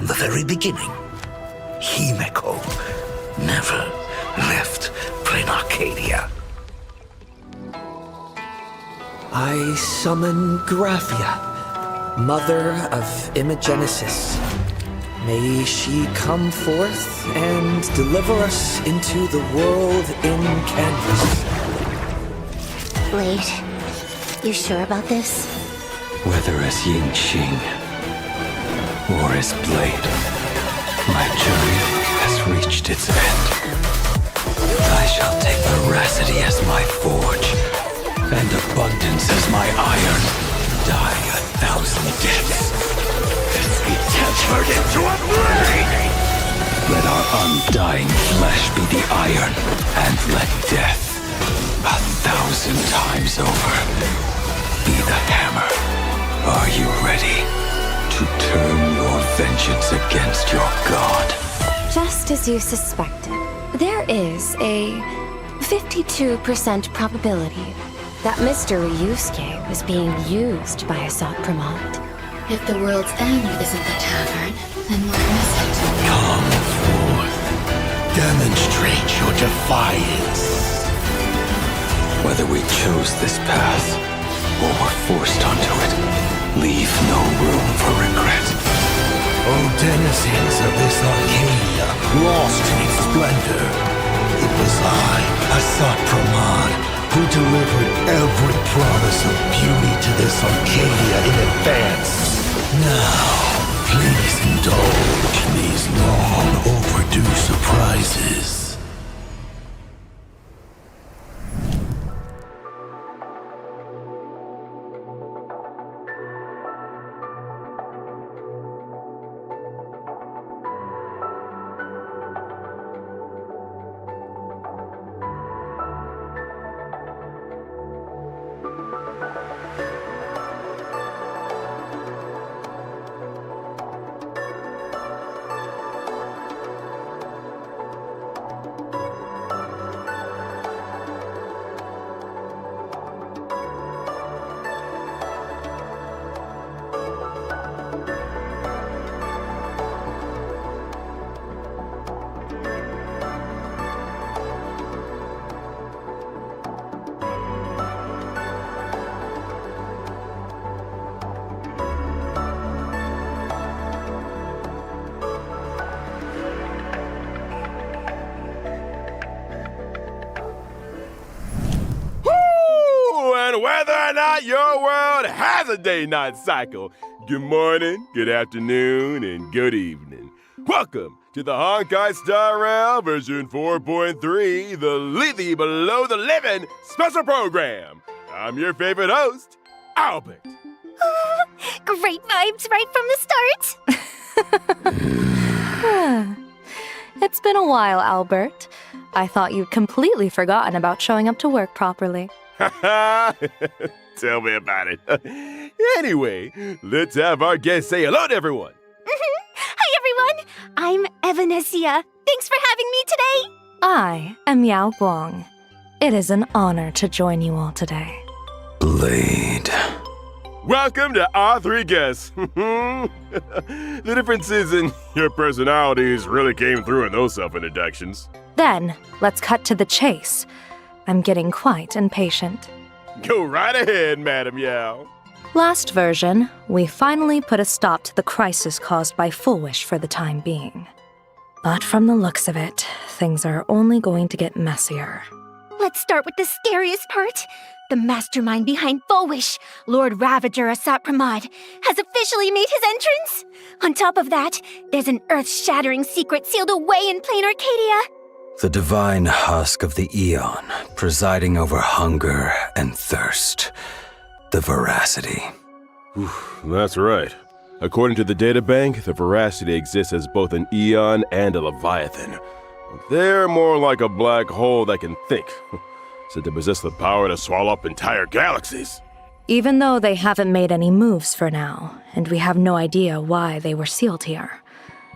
from the very beginning. Himeko never left Plain Arcadia. I summon Graphia, mother of Imagenesis. May she come forth and deliver us into the world in canvas. Blade, you sure about this? Whether as Ying-Qing or as Blade, my journey has reached its end. I shall take veracity as my forge, and abundance as my iron. Die 1,000 deaths. Be tempered into a blade! Let our undying flesh be the iron, and let death, 1,000 times over, be the hammer. Are you ready to turn your vengeance against your god? Just as you suspected, there is a 52% probability that Mr. Ryusuke was being used by Asat Pramod. If the world's end isn't the tavern, then where is it? Come forth. Demonstrate your defiance. Whether we chose this path, or were forced onto it, leave no room for regret. O denizens of this Arcadia, lost in its splendor, it was I, Asat Pramod, who delivered every promise of beauty to this Arcadia in advance. Now, please indulge these long overdue surprises. Whether or not your world has a day-night cycle, good morning, good afternoon, and good evening. Welcome to the Honkai Star Rail version 4.3, the Lethe Below the Living special program. I'm your favorite host, Albert. Great vibes right from the start. It's been a while, Albert. I thought you'd completely forgotten about showing up to work properly. Tell me about it. Anyway, let's have our guest say hello to everyone. Hi, everyone. I'm Evanesia. Thanks for having me today. I am Yao Guang. It is an honor to join you all today. Blade. Welcome to our three guests. The differences in your personalities really came through in those self-introductions. Then, let's cut to the chase. I'm getting quite impatient. Go right ahead, Madam Yao. Last version, we finally put a stop to the crisis caused by Full Wish for the time being. But from the looks of it, things are only going to get messier. Let's start with the scariest part. The mastermind behind Full Wish, Lord Ravager Asat Pramod, has officially made his entrance. On top of that, there's an earth-shattering secret sealed away in Plain Arcadia. The divine husk of the Eon, presiding over hunger and thirst. The veracity. That's right. According to the databank, the veracity exists as both an Eon and a Leviathan. They're more like a black hole that can think, said to possess the power to swallow up entire galaxies. Even though they haven't made any moves for now, and we have no idea why they were sealed here,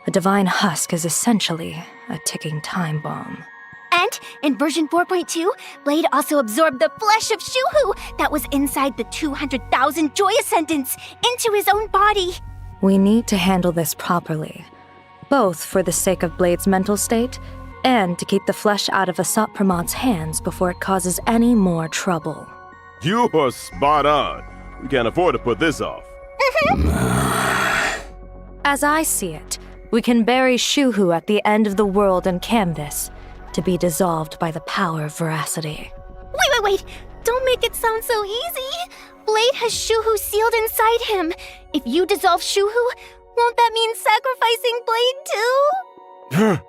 the divine husk is essentially a ticking time bomb. And in version 4.2, Blade also absorbed the flesh of Shuhu that was inside the 200,000 Joy Ascendants into his own body. We need to handle this properly, both for the sake of Blade's mental state and to keep the flesh out of Asat Pramad's hands before it causes any more trouble. You are spot on. We can't afford to put this off. As I see it, we can bury Shuhu at the end of the world in canvas to be dissolved by the power of veracity. Wait. Don't make it sound so easy. Blade has Shuhu sealed inside him. If you dissolve Shuhu, won't that mean sacrificing Blade too?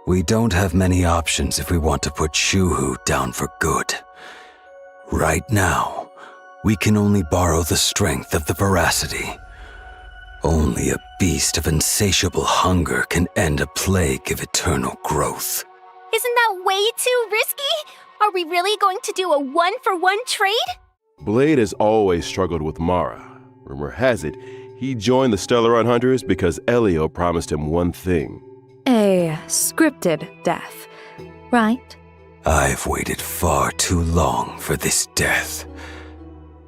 We don't have many options if we want to put Shuhu down for good. Right now, we can only borrow the strength of the veracity. Only a beast of insatiable hunger can end a plague of eternal growth. Isn't that way too risky? Are we really going to do a one-for-one trade? Blade has always struggled with Mara. Rumor has it, he joined the Stellaron Hunters because Elio promised him one thing. A scripted death, right? I've waited far too long for this death.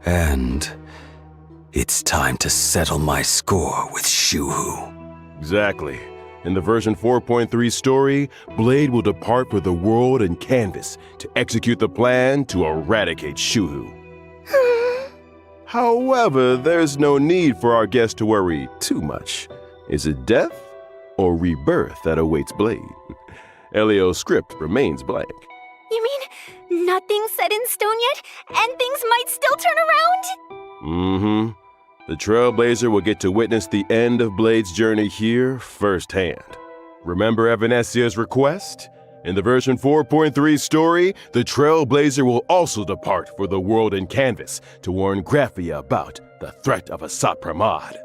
And it's time to settle my score with Shuhu. Exactly. In the version 4.3 story, Blade will depart for the world in canvas to execute the plan to eradicate Shuhu. However, there's no need for our guest to worry too much. Is it death or rebirth that awaits Blade? Elio's script remains blank. You mean nothing's set in stone yet, and things might still turn around? The Trailblazer will get to witness the end of Blade's journey here firsthand. Remember Evanesia's request? In the version 4.3 story, the Trailblazer will also depart for the world in canvas to warn Graphia about the threat of Asat Pramad.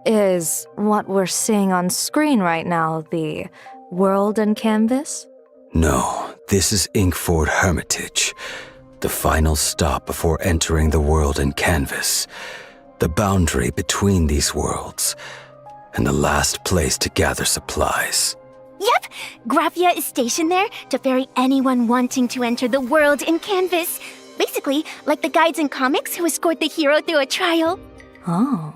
Is what we're seeing on screen right now the world in canvas? No, this is Inkford Hermitage, the final stop before entering the world in canvas. The boundary between these worlds, and the last place to gather supplies. Yep, Graphia is stationed there to ferry anyone wanting to enter the world in canvas. Basically, like the guides in comics who escort the hero through a trial. Oh,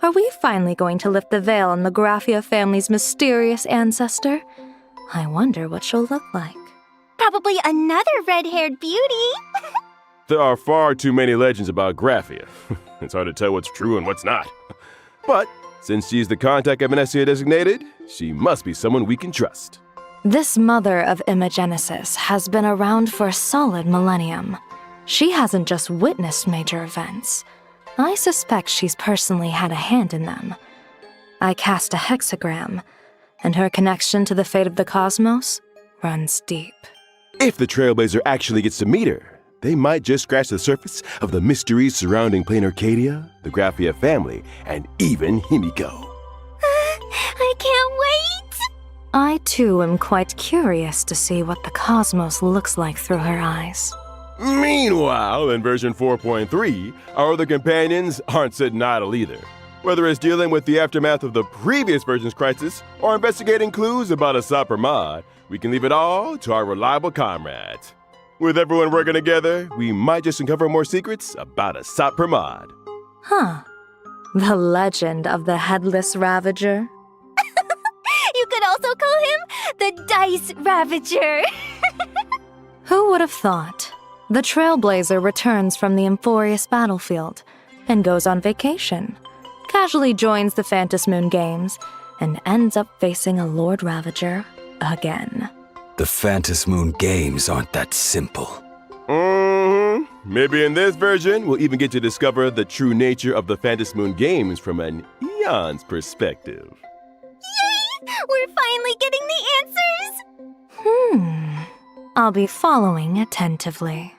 are we finally going to lift the veil on the Graphia family's mysterious ancestor? I wonder what she'll look like. Probably another red-haired beauty. There are far too many legends about Graphia. It's hard to tell what's true and what's not. But since she's the contact Evanesia designated, she must be someone we can trust. This mother of Imogenesis has been around for a solid millennium. She hasn't just witnessed major events. I suspect she's personally had a hand in them. I cast a hexagram, and her connection to the fate of the cosmos runs deep. If the Trailblazer actually gets to meet her, they might just scratch the surface of the mysteries surrounding Plain Arcadia, the Graphia family, and even Himiko. I can't wait! I too am quite curious to see what the cosmos looks like through her eyes. Meanwhile, in version 4.3, our other companions aren't sitting idle either. Whether it's dealing with the aftermath of the previous version's crisis or investigating clues about Asat Pramad, we can leave it all to our reliable comrades. With everyone working together, we might just uncover more secrets about Asat Pramad. Huh. The legend of the Headless Ravager? You could also call him the Dice Ravager. Who would have thought? The Trailblazer returns from the Emphorius battlefield and goes on vacation, casually joins the Phantom Moon Games, and ends up facing a Lord Ravager again. The Phantom Moon Games aren't that simple. Maybe in this version, we'll even get to discover the true nature of the Phantom Moon Games from an Eon's perspective. Yay! We're finally getting the answers! I'll be following attentively.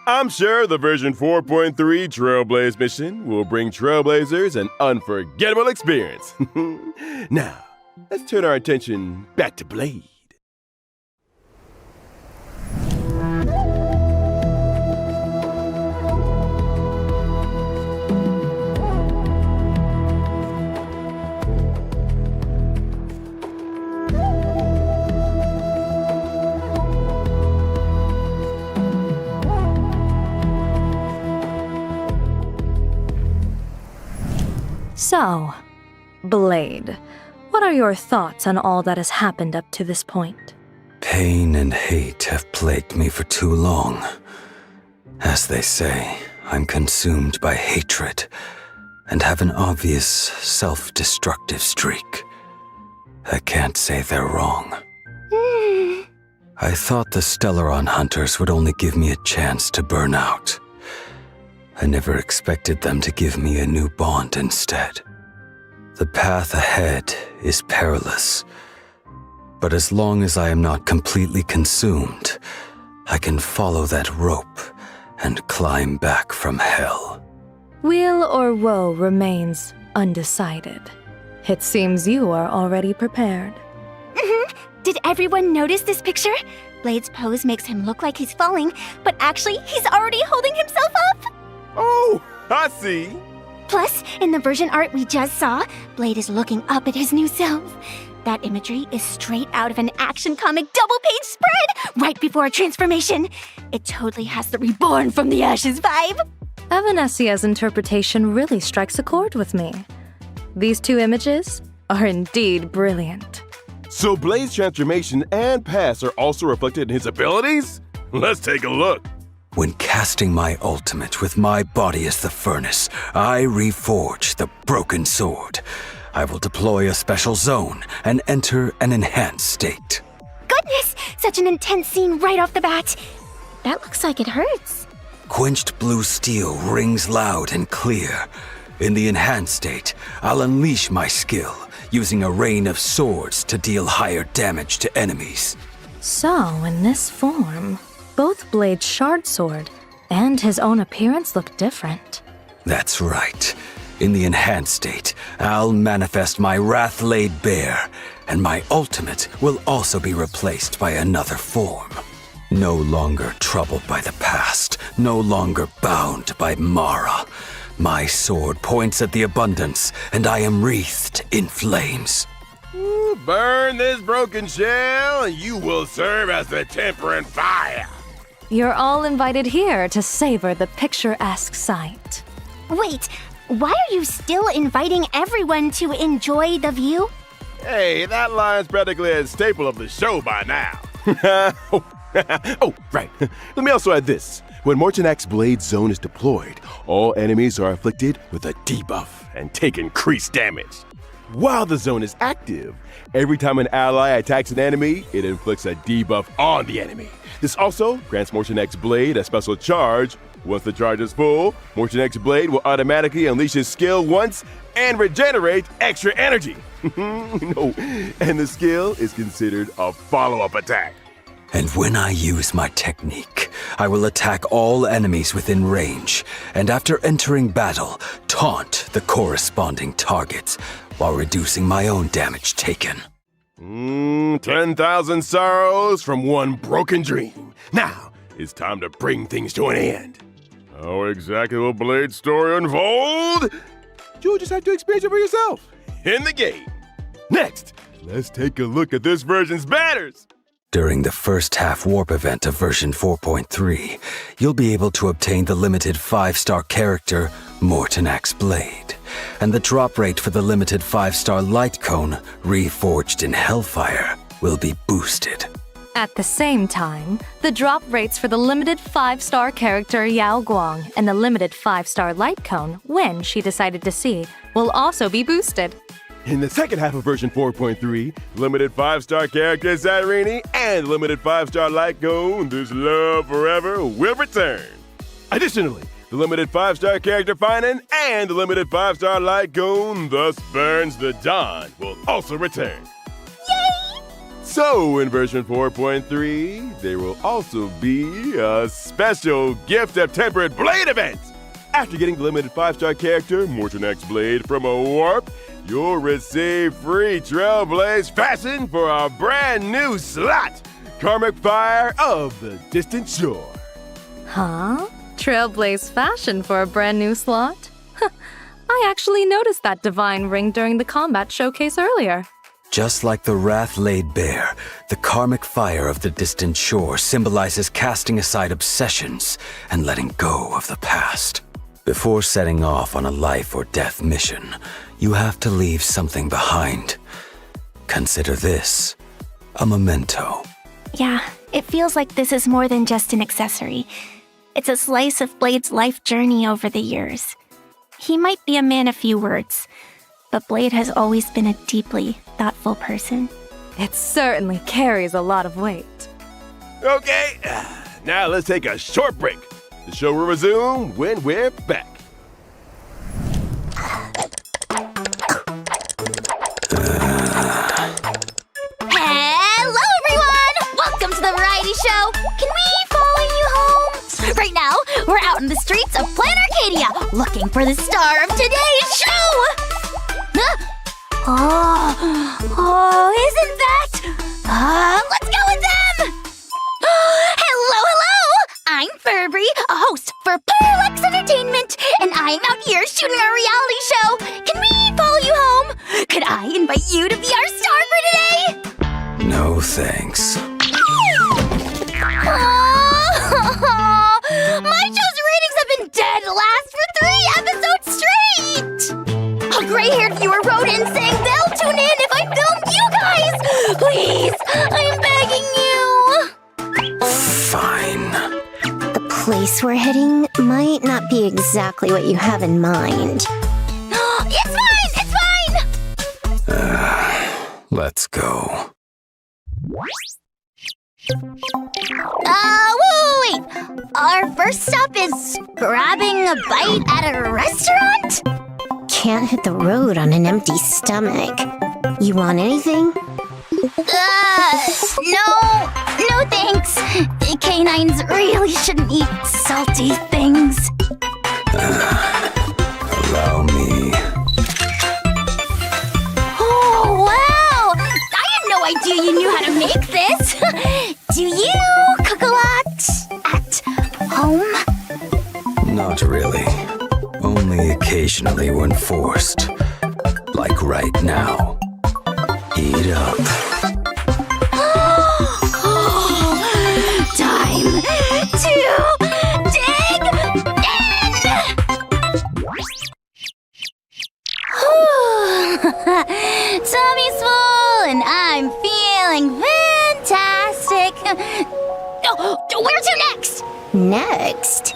I'm sure the version 4.3 Trailblaze mission will bring Trailblazers an unforgettable experience. Now, let's turn our attention back to Blade. So, Blade, What are your thoughts on all that has happened up to this point? Pain and hate have plagued me for too long. As they say, I'm consumed by hatred and have an obvious self-destructive streak. I can't say they're wrong. I thought the Stellaron Hunters would only give me a chance to burn out. I never expected them to give me a new bond instead. The path ahead is perilous, but as long as I am not completely consumed, I can follow that rope and climb back from hell. Weal or woe remains undecided. It seems you are already prepared. Did everyone notice this picture? Blade's pose makes him look like he's falling, but actually, he's already holding himself up! Oh, I see. Plus, in the version art we just saw, Blade is looking up at his new self. That imagery is straight out of an action comic double-page spread right before a transformation. It totally has the reborn from the ashes vibe. Evanesia's interpretation really strikes a chord with me. These two images are indeed brilliant. So Blade's transformation and past are also reflected in his abilities? Let's take a look. When casting my ultimate with my body as the furnace, I reforge the broken sword. I will deploy a special zone and enter an enhanced state. Goodness, such an intense scene right off the bat. That looks like it hurts. Quenched blue steel rings loud and clear. In the enhanced state, I'll unleash my skill, using a rain of swords to deal higher damage to enemies. So, in this form, both Blade's shard sword and his own appearance look different. That's right. In the enhanced state, I'll manifest my wrath laid bare, and my ultimate will also be replaced by another form. No longer troubled by the past, no longer bound by Mara. My sword points at the abundance, and I am wreathed in flames. Ooh, burn this broken shell, and you will serve as the temperate fire. You're all invited here to savor the picturesque sight. Wait, why are you still inviting everyone to enjoy the view? Hey, that line's practically a staple of the show by now. Oh, right. Let me also add this. When Mortonak's Blade Zone is deployed, all enemies are afflicted with a debuff and take increased damage. While the zone is active, every time an ally attacks an enemy, it inflicts a debuff on the enemy. This also grants Mortonak's Blade a special charge. Once the charge is full, Mortonak's Blade will automatically unleash his skill once and regenerate extra energy. No, and the skill is considered a follow-up attack. And when I use my technique, I will attack all enemies within range, and after entering battle, taunt the corresponding targets, while reducing my own damage taken. 10,000 sorrows from one broken dream. Now, it's time to bring things to an end. How exactly will Blade's story unfold? You'll just have to experience it for yourself in the game. Next, let's take a look at this version's banners. During the first half warp event of version 4.3, you'll be able to obtain the limited 5-star character Mortonak's Blade, and the drop rate for the limited 5-star light cone reforged in Hellfire will be boosted. At the same time, the drop rates for the limited 5-star character Yao Guang and the limited 5-star light cone, when she decided to see, will also be boosted. In the second half of version 4.3, limited 5-star character Zarini and limited 5-star light cone This Love Forever will return. Additionally, the limited 5-star character Finan and the limited 5-star light cone Thus Burns the Dawn will also return. Yay! So, in version 4.3, there will also be a special Gift of Temperate Blade event. After getting the limited 5-star character Mortonak's Blade from a warp, you'll receive free Trailblaze fashion for a brand new slot, Karmic Fire of the Distant Shore. Huh? Trailblaze fashion for a brand new slot? I actually noticed that divine ring during the combat showcase earlier. Just like the wrath laid bare, the Karmic Fire of the Distant Shore symbolizes casting aside obsessions and letting go of the past. Before setting off on a life or death mission, you have to leave something behind. Consider this a memento. Yeah, it feels like this is more than just an accessory. It's a slice of Blade's life journey over the years. He might be a man of few words, but Blade has always been a deeply thoughtful person. It certainly carries a lot of weight. Okay, now let's take a short break. The show will resume when we're back. Hello, everyone! Welcome to the variety show. Can we follow you home? Right now, we're out in the streets of Planet Arcadia, looking for the star of today's show. Oh, isn't that? Let's go with them. Hello. I'm Furby, a host for Parallax Entertainment, and I'm out here shooting our reality show. Can we follow you home? Could I invite you to be our star for today? No thanks. My show's ratings have been dead last for 3 episodes straight! A gray-haired viewer wrote in saying they'll tune in if I film you guys! Please, I'm begging you! Fine. The place we're heading might not be exactly what you have in mind. It's fine! Let's go. Wait! Our first stop is grabbing a bite at a restaurant? Can't hit the road on an empty stomach. You want anything? No thanks. Canines really shouldn't eat salty things. Allow me. Oh, wow! I had no idea you knew how to make this. Do you cook a lot at home? Not really. Only occasionally when forced. Like right now. Eat up. Time to dig in! Tummy's full and I'm feeling fantastic. Where to next? Next,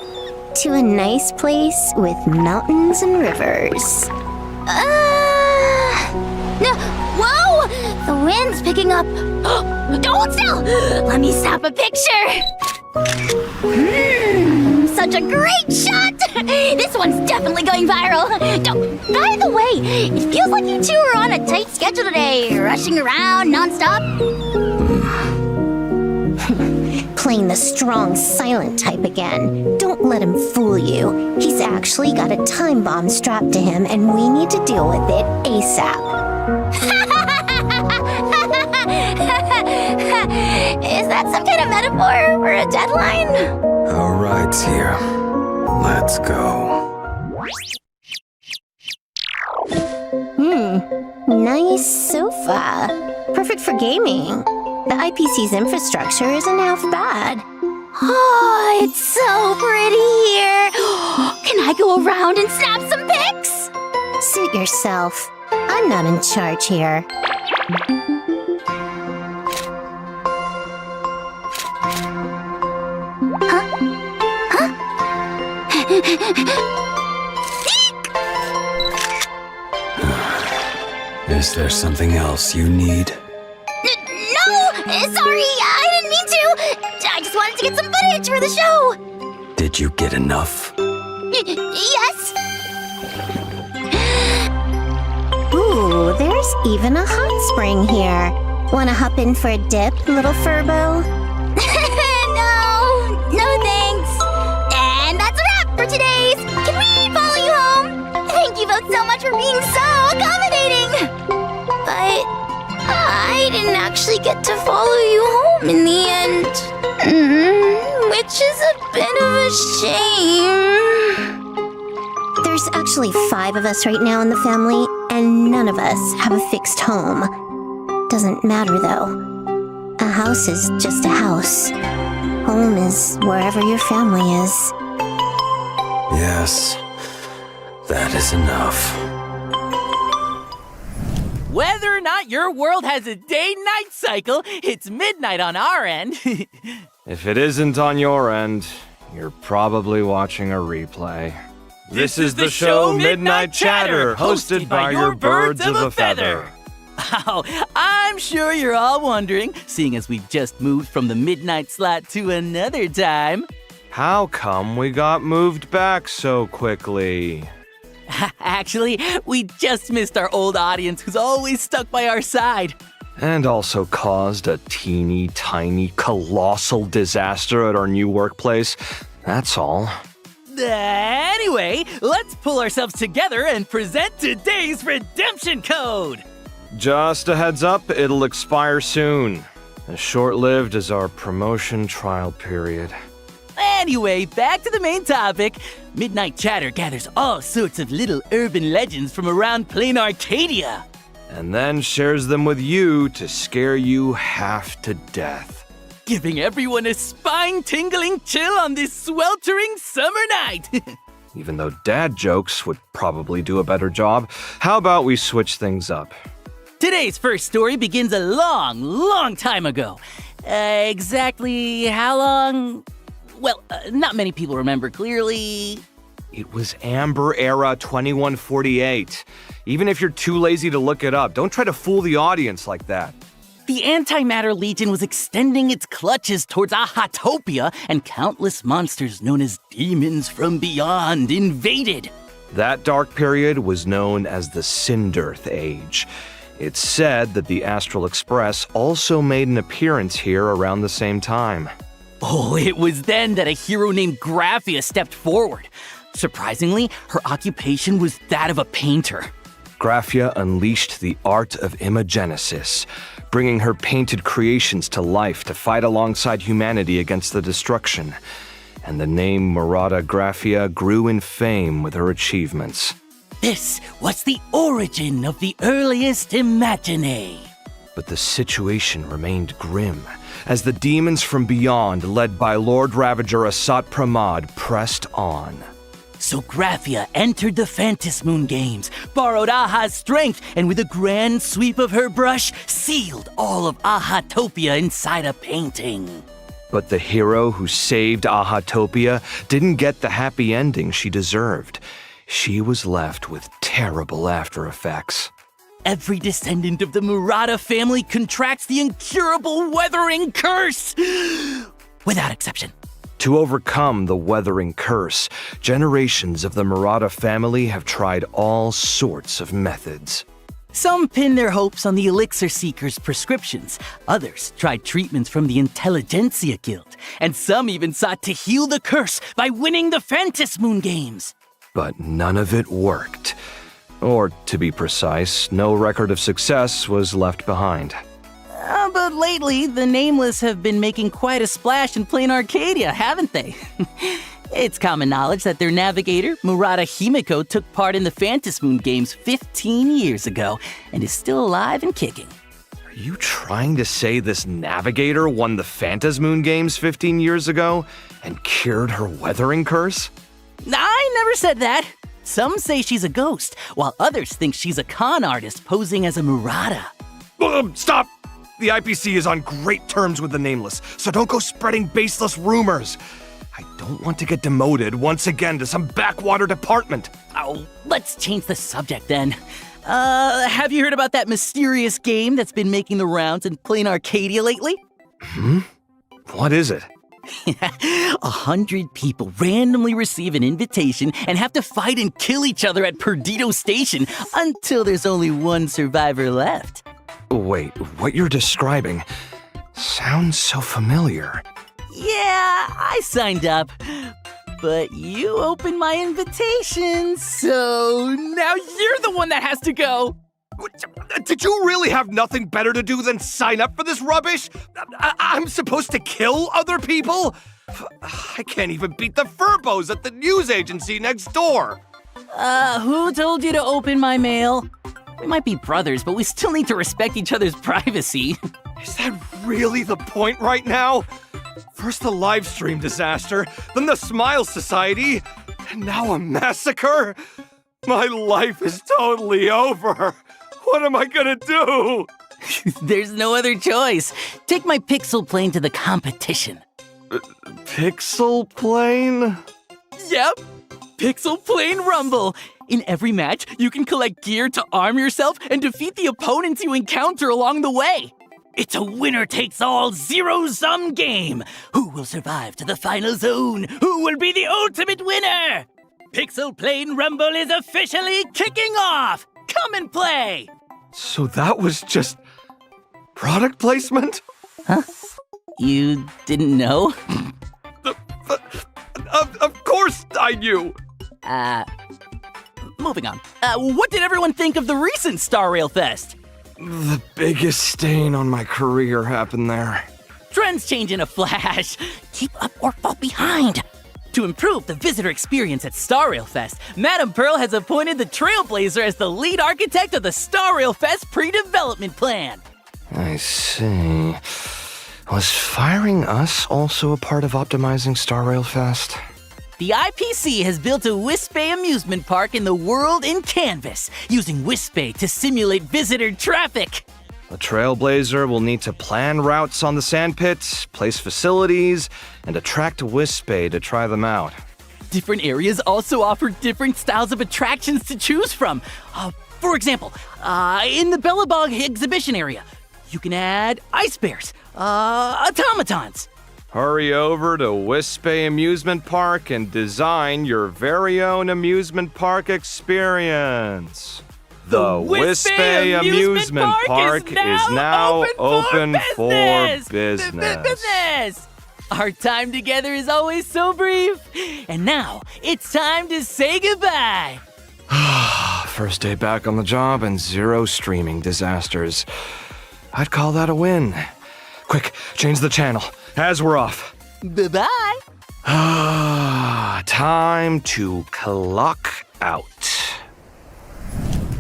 to a nice place with mountains and rivers. No, whoa! The wind's picking up. Hold still! Let me snap a picture. Such a great shot! This one's definitely going viral. By the way, it feels like you two are on a tight schedule today, rushing around nonstop. Playing the strong, silent type again. Don't let him fool you. He's actually got a time bomb strapped to him, and we need to deal with it ASAP. Is that some kind of metaphor for a deadline? All right, here. Let's go. Nice sofa. Perfect for gaming. The IPC's infrastructure isn't half bad. Oh, it's so pretty here. Can I go around and snap some pics? Suit yourself. I'm not in charge here. Is there something else you need? No! Sorry, I didn't mean to! I just wanted to get some footage for the show! Did you get enough? Yes! Ooh, there's even a hot spring here. Wanna hop in for a dip, little Furbo? No thanks! And that's a wrap for today's Can We Follow You Home? Thank you both so much for being so accommodating! But I didn't actually get to follow you home in the end. Which is a bit of a shame. There's actually 5 of us right now in the family, and none of us have a fixed home. Doesn't matter though. A house is just a house. Home is wherever your family is. Yes, that is enough. Whether or not your world has a day-night cycle, it's midnight on our end. If it isn't on your end, you're probably watching a replay. This is the show Midnight Chatter, hosted by your birds of a feather. Oh, I'm sure you're all wondering, seeing as we've just moved from the midnight slot to another time. How come we got moved back so quickly? Actually, we just missed our old audience who's always stuck by our side. And also caused a teeny tiny colossal disaster at our new workplace. That's all. Anyway, let's pull ourselves together and present today's redemption code. Just a heads up, it'll expire soon. As short-lived as our promotion trial period. Anyway, back to the main topic. Midnight Chatter gathers all sorts of little urban legends from around plain Arcadia. And then shares them with you to scare you half to death. Giving everyone a spine-tingling chill on this sweltering summer night. Even though dad jokes would probably do a better job, how about we switch things up? Today's first story begins a long, long time ago. Exactly how long? Well, not many people remember clearly. It was Amber Era 2148. Even if you're too lazy to look it up, don't try to fool the audience like that. The Antimatter Legion was extending its clutches towards Ahatopia, and countless monsters known as demons from beyond invaded. That dark period was known as the Cinderth Age. It's said that the Astral Express also made an appearance here around the same time. Oh, it was then that a hero named Graphia stepped forward. Surprisingly, her occupation was that of a painter. Graphia unleashed the art of imagenesis, bringing her painted creations to life to fight alongside humanity against the destruction. And the name Murata Graphia grew in fame with her achievements. This was the origin of the earliest Imagine. But the situation remained grim, as the demons from beyond, led by Lord Ravager Asat Pramad, pressed on. So Graphia entered the Phantasmoon Games, borrowed Aha's strength, and with a grand sweep of her brush, sealed all of Ahatopia inside a painting. But the hero who saved Ahatopia didn't get the happy ending she deserved. She was left with terrible after effects. Every descendant of the Murata family contracts the incurable Weathering Curse, without exception. To overcome the Weathering Curse, generations of the Murata family have tried all sorts of methods. Some pin their hopes on the Elixir Seeker's prescriptions, others tried treatments from the Intelligentsia Guild, and some even sought to heal the curse by winning the Phantasmoon Games. But none of it worked. Or, to be precise, no record of success was left behind. But lately, the Nameless have been making quite a splash in plain Arcadia, haven't they? It's common knowledge that their navigator, Murata Himiko, took part in the Phantasmoon Games 15 years ago, and is still alive and kicking. Are you trying to say this navigator won the Phantasmoon Games 15 years ago and cured her Weathering Curse? I never said that. Some say she's a ghost, while others think she's a con artist posing as a Murata. Stop! The IPC is on great terms with the Nameless, so don't go spreading baseless rumors. I don't want to get demoted once again to some backwater department. Oh, let's change the subject then. Have you heard about that mysterious game that's been making the rounds in plain Arcadia lately? What is it? 100 people randomly receive an invitation and have to fight and kill each other at Perdido Station until there's only one survivor left. Wait, what you're describing sounds so familiar. Yeah, I signed up. But you opened my invitation, so now you're the one that has to go. Did you really have nothing better to do than sign up for this rubbish? I'm supposed to kill other people? I can't even beat the Furbos at the news agency next door. Who told you to open my mail? We might be brothers, but we still need to respect each other's privacy. Is that really the point right now? First the Livestream disaster, then the Smile Society, and now a massacre? My life is totally over. What am I gonna do? There's no other choice. Take my pixel plane to the competition. Pixel plane? Yep, Pixel Plane Rumble. In every match, you can collect gear to arm yourself and defeat the opponents you encounter along the way. It's a winner-takes-all zero-sum game. Who will survive to the final zone? Who will be the ultimate winner? Pixel Plane Rumble is officially kicking off. Come and play. So that was just product placement? Huh? You didn't know? Of course I knew! Moving on. What did everyone think of the recent Star Rail Fest? The biggest stain on my career happened there. Trends change in a flash. Keep up or fall behind. To improve the visitor experience at Star Rail Fest, Madame Pearl has appointed the Trailblazer as the lead architect of the Star Rail Fest pre-development plan. I see. Was firing us also a part of optimizing Star Rail Fest? The IPC has built a Wispay amusement park in the world in Canvas, using Wispay to simulate visitor traffic. The Trailblazer will need to plan routes on the sandpit, place facilities, and attract Wispay to try them out. Different areas also offer different styles of attractions to choose from. For example, in the Bellabog exhibition area, you can add ice bears, automatons. Hurry over to Wispay Amusement Park and design your very own amusement park experience. The Wispay Amusement Park is now open for business. Our time together is always so brief. And now, it's time to say goodbye. First day back on the job and 0 streaming disasters. I'd call that a win. Quick, change the channel, as we're off. Bye-bye. Time to clock out.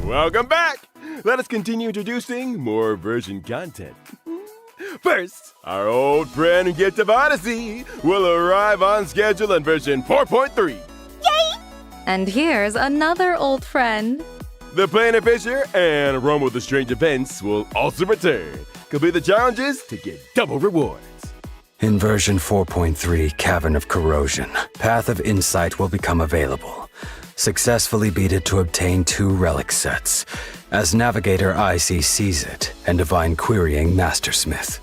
Welcome back! Let us continue introducing more version content. First, our old friend Gift of Odyssey will arrive on schedule in version 4.3. Yay! And here's another old friend. The Planet Fisher and Rome with the Strange Events will also return. Complete the challenges to get double rewards. In version 4.3, Cavern of Corrosion, Path of Insight will become available. Successfully beat it to obtain 2 relic sets, as Navigator Icy sees it, and Divine Querying Mastersmith.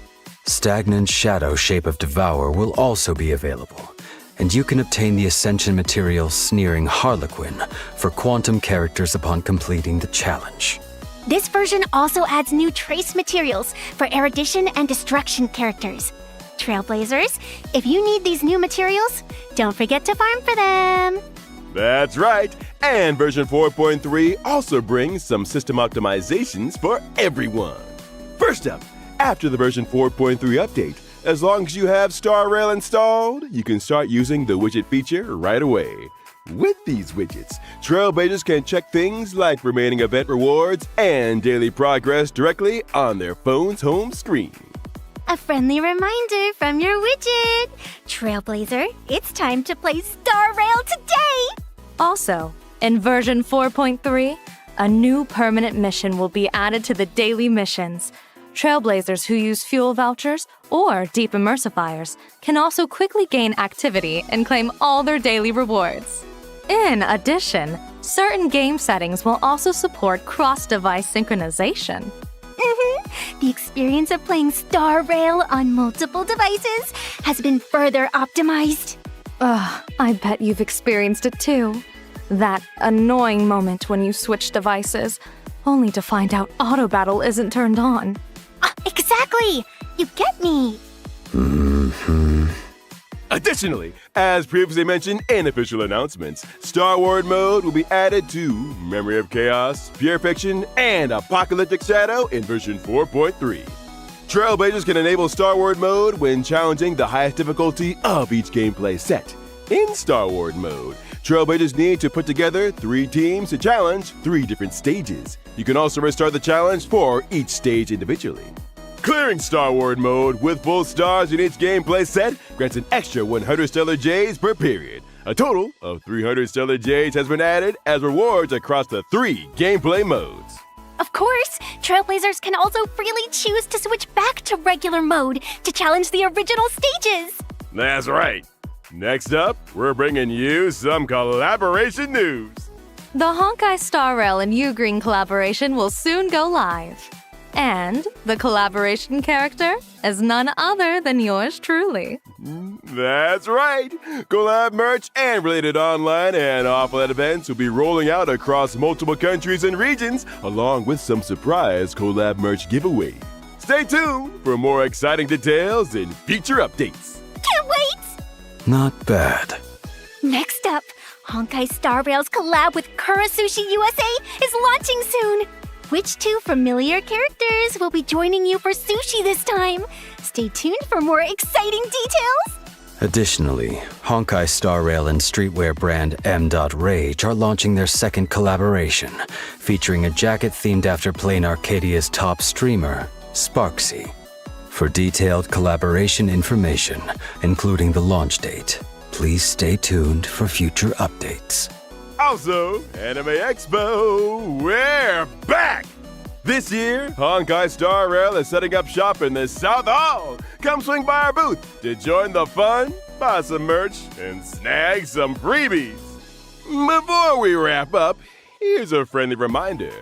Stagnant Shadow Shape of Devour will also be available, and you can obtain the Ascension material Sneering Harlequin for quantum characters upon completing the challenge. This version also adds new trace materials for erudition and destruction characters. Trailblazers, if you need these new materials, don't forget to farm for them. That's right, and version 4.3 also brings some system optimizations for everyone. First up, after the version 4.3 update, as long as you have Star Rail installed, you can start using the widget feature right away. With these widgets, Trailblazers can check things like remaining event rewards and daily progress directly on their phone's home screen. A friendly reminder from your widget. Trailblazer, it's time to play Star Rail today! Also, in version 4.3, a new permanent mission will be added to the daily missions. Trailblazers who use fuel vouchers or deep immersifiers can also quickly gain activity and claim all their daily rewards. In addition, certain game settings will also support cross-device synchronization. The experience of playing Star Rail on multiple devices has been further optimized. I bet you've experienced it too. That annoying moment when you switch devices, only to find out auto battle isn't turned on. Exactly! You get me! Additionally, as previously mentioned in official announcements, Star Wars mode will be added to Memory of Chaos, Pure Fiction, and Apocalyptic Shadow in version 4.3. Trailblazers can enable Star Wars mode when challenging the highest difficulty of each gameplay set. In Star Wars mode, Trailblazers need to put together 3 teams to challenge 3 different stages. You can also restart the challenge for each stage individually. Clearing Star Wars mode with full stars in each gameplay set grants an extra 100 Stellar Jades per period. A total of 300 Stellar Jades has been added as rewards across the 3 gameplay modes. Of course, Trailblazers can also freely choose to switch back to regular mode to challenge the original stages. That's right. Next up, we're bringing you some collaboration news. The Honkai Star Rail and Ugreen collaboration will soon go live. And the collaboration character is none other than yours truly. That's right. Collab merch and related online and offline events will be rolling out across multiple countries and regions, along with some surprise collab merch giveaways. Stay tuned for more exciting details and feature updates. Can't wait! Not bad. Next up, Honkai Star Rail's collab with Kurasushi USA is launching soon. Which two familiar characters will be joining you for sushi this time? Stay tuned for more exciting details. Additionally, Honkai Star Rail and streetwear brand M.Rage are launching their second collaboration, featuring a jacket themed after Plain Arcadia's top streamer, Sparksy. For detailed collaboration information, including the launch date, please stay tuned for future updates. Also, Anime Expo, we're back! This year, Honkai Star Rail is setting up shop in the South Hall. Come swing by our booth to join the fun, buy some merch, and snag some freebies. Before we wrap up, here's a friendly reminder.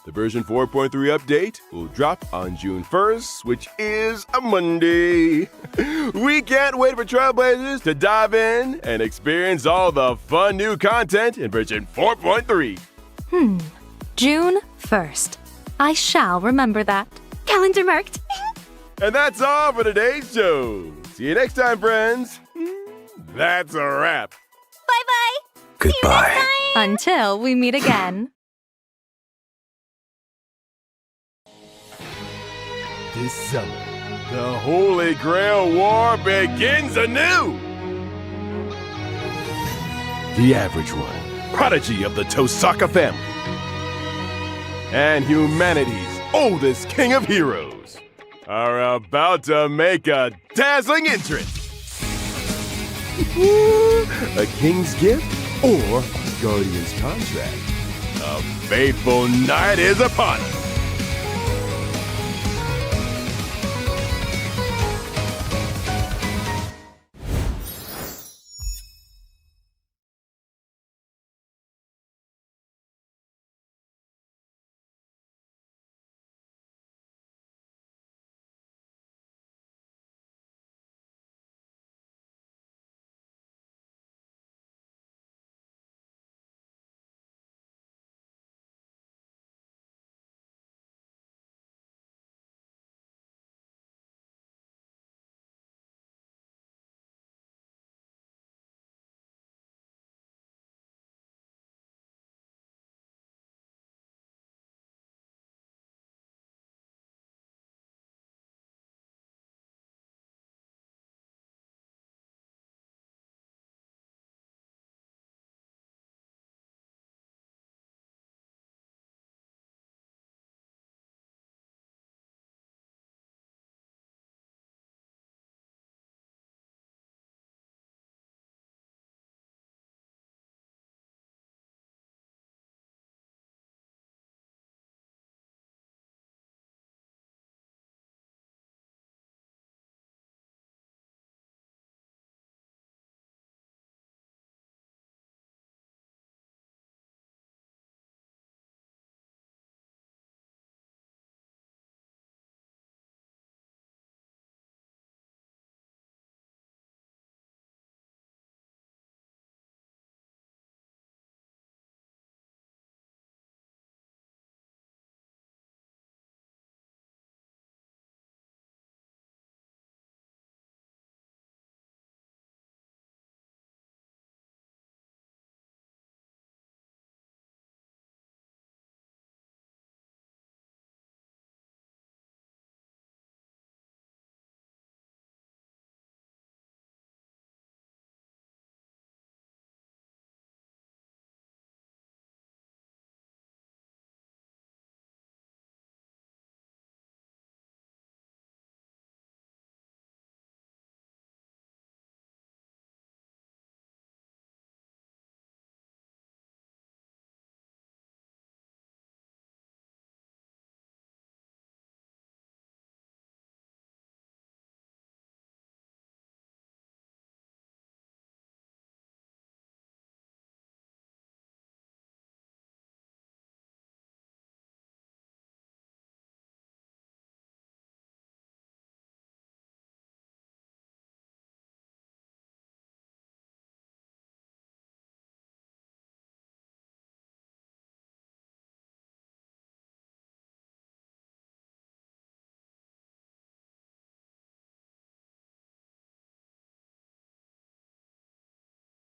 The version 4.3 update will drop on June 1st, which is a Monday. We can't wait for Trailblazers to dive in and experience all the fun new content in version 4.3. June 1st. I shall remember that. Calendar marked. And that's all for today's show. See you next time, friends. That's a wrap. Bye-bye. Goodbye. Until we meet again. This summer, the Holy Grail War begins anew! The Average One, prodigy of the Tosaka family, and humanity's oldest king of heroes, are about to make a dazzling entrance. A king's gift or a guardian's contract? A fateful night is upon us.